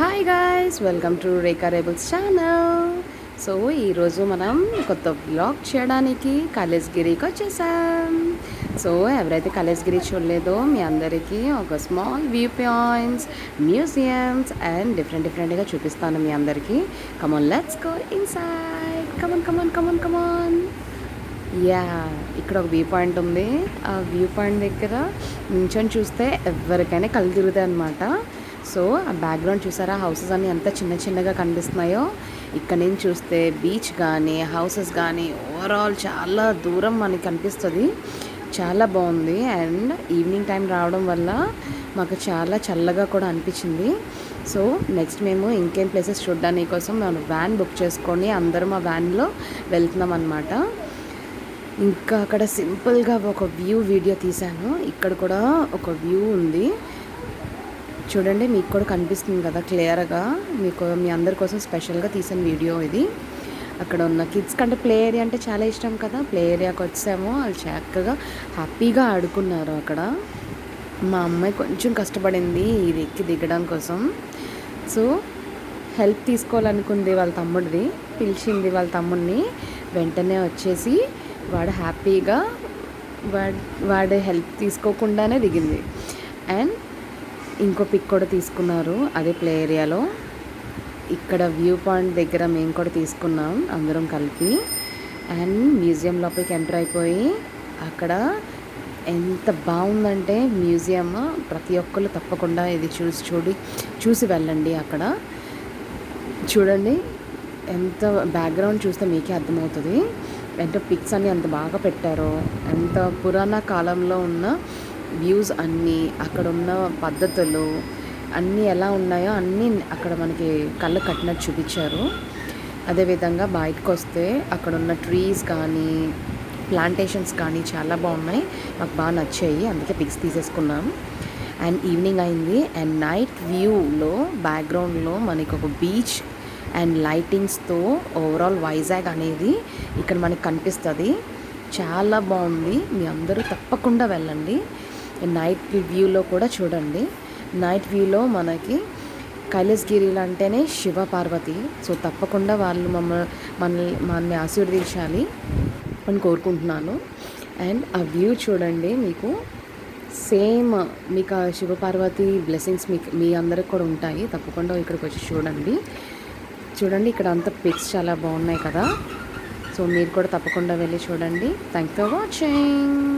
Hi guys, welcome to Rekha Rebels channel. So ఈరోజు మనం కొత్త బ్లాగ్ చేయడానికి కైలాసగిరికి వచ్చేసాం. సో ఎవరైతే కైలాసగిరి చూడలేదో మీ అందరికీ ఒక small viewpoints, museums and డిఫరెంట్గా చూపిస్తాను మీ అందరికీ. Come on, let's go inside. Come on. Yeah, ఇక్కడ ఒక వ్యూ పాయింట్ ఉంది. ఆ వ్యూ పాయింట్ దగ్గర నించొని చూస్తే ఎవరికైనా కళ్ళు తిరుగుతాయి అన్నమాట. సో ఆ బ్యాక్గ్రౌండ్ చూసారా, హౌసెస్ అన్నీ ఎంత చిన్నగా కనిపిస్తున్నాయో. ఇక్కడ నుంచి చూస్తే బీచ్ కానీ హౌసెస్ కానీ ఓవరాల్ చాలా దూరం మనకి కనిపిస్తుంది. చాలా బాగుంది. అండ్ ఈవినింగ్ టైం రావడం వల్ల మాకు చాలా చల్లగా కూడా అనిపించింది. సో నెక్స్ట్ మేము ఇంకేం ప్లేసెస్ చూడడానికి కోసం మేము వ్యాన్ బుక్ చేసుకొని అందరం ఆ వ్యాన్లో వెళ్తున్నాం అన్నమాట. ఇంకా అక్కడ సింపుల్గా ఒక వీడియో తీశాను. ఇక్కడ కూడా ఒక వ్యూ ఉంది చూడండి, మీకు కూడా కనిపిస్తుంది కదా క్లియర్గా. మీ అందరి కోసం స్పెషల్గా తీసిన వీడియో ఇది. అక్కడ ఉన్న కిడ్స్ కంటే ప్లే ఏరియా అంటే చాలా ఇష్టం కదా. ప్లే ఏరియాకి వచ్చాము, వాళ్ళు చక్కగా హ్యాపీగా ఆడుకున్నారు అక్కడ. మా అమ్మాయి కొంచెం కష్టపడింది ఇది ఎక్కి దిగడం కోసం. సో హెల్ప్ తీసుకోవాలనుకుంది వాళ్ళ తమ్ముడిది, పిలిచింది వాళ్ళ తమ్ముడిని. వెంటనే వచ్చేసి వాడు హ్యాపీగా వాడి హెల్ప్ తీసుకోకుండానే దిగింది. అండ్ ఇంకో పిక్ కూడా తీసుకున్నారు అదే ప్లే ఏరియాలో. ఇక్కడ వ్యూ పాయింట్ దగ్గర మేము కూడా తీసుకున్నాం అందరం కలిపి. అండ్ మ్యూజియం లోపలికి ఎంటర్ అయిపోయి అక్కడ ఎంత బాగుందంటే మ్యూజియం, ప్రతి ఒక్కరు తప్పకుండా ఇది చూసి వెళ్ళండి. అక్కడ చూడండి, ఎంత బ్యాక్గ్రౌండ్ చూస్తే మీకే అర్థమవుతుంది. ఎంత పిక్స్ అన్నీ ఎంత బాగా పెట్టారో, ఎంత పురాణ కాలంలో ఉన్న వ్యూస్ అన్నీ, అక్కడ ఉన్న పద్ధతులు అన్నీ ఎలా ఉన్నాయో అన్నీ అక్కడ మనకి కళ్ళు కట్టినట్టు చూపించారు. అదేవిధంగా బయటకు వస్తే అక్కడ ఉన్న ట్రీస్ కానీ ప్లాంటేషన్స్ కానీ చాలా బాగున్నాయి, మాకు బాగా నచ్చాయి. అందుకే పిక్స్ తీసేసుకున్నాం. అండ్ ఈవినింగ్ అయింది. అండ్ నైట్ వ్యూలో బ్యాక్గ్రౌండ్లో మనకి ఒక బీచ్ అండ్ లైటింగ్స్తో ఓవరాల్ వైజాగ్ అనేది ఇక్కడ మనకి కనిపిస్తుంది. చాలా బాగుంది. మీ అందరూ తప్పకుండా వెళ్ళండి. నైట్ వ్యూలో కూడా చూడండి. నైట్ వ్యూలో మనకి కైలాసగిరిలో అంటేనే శివ పార్వతి. సో తప్పకుండా వాళ్ళు మనల్ని ఆశీర్వదించాలి అని కోరుకుంటున్నాను. అండ్ ఆ వ్యూ చూడండి, మీకు సేమ్ మీకు ఆ శివపార్వతి బ్లెస్సింగ్స్ మీ అందరికి కూడా ఉంటాయి. తప్పకుండా ఇక్కడికి వచ్చి చూడండి ఇక్కడ అంతా పిక్స్ చాలా బాగున్నాయి కదా. సో మీరు కూడా తప్పకుండా వెళ్ళి చూడండి. Thank you for watching.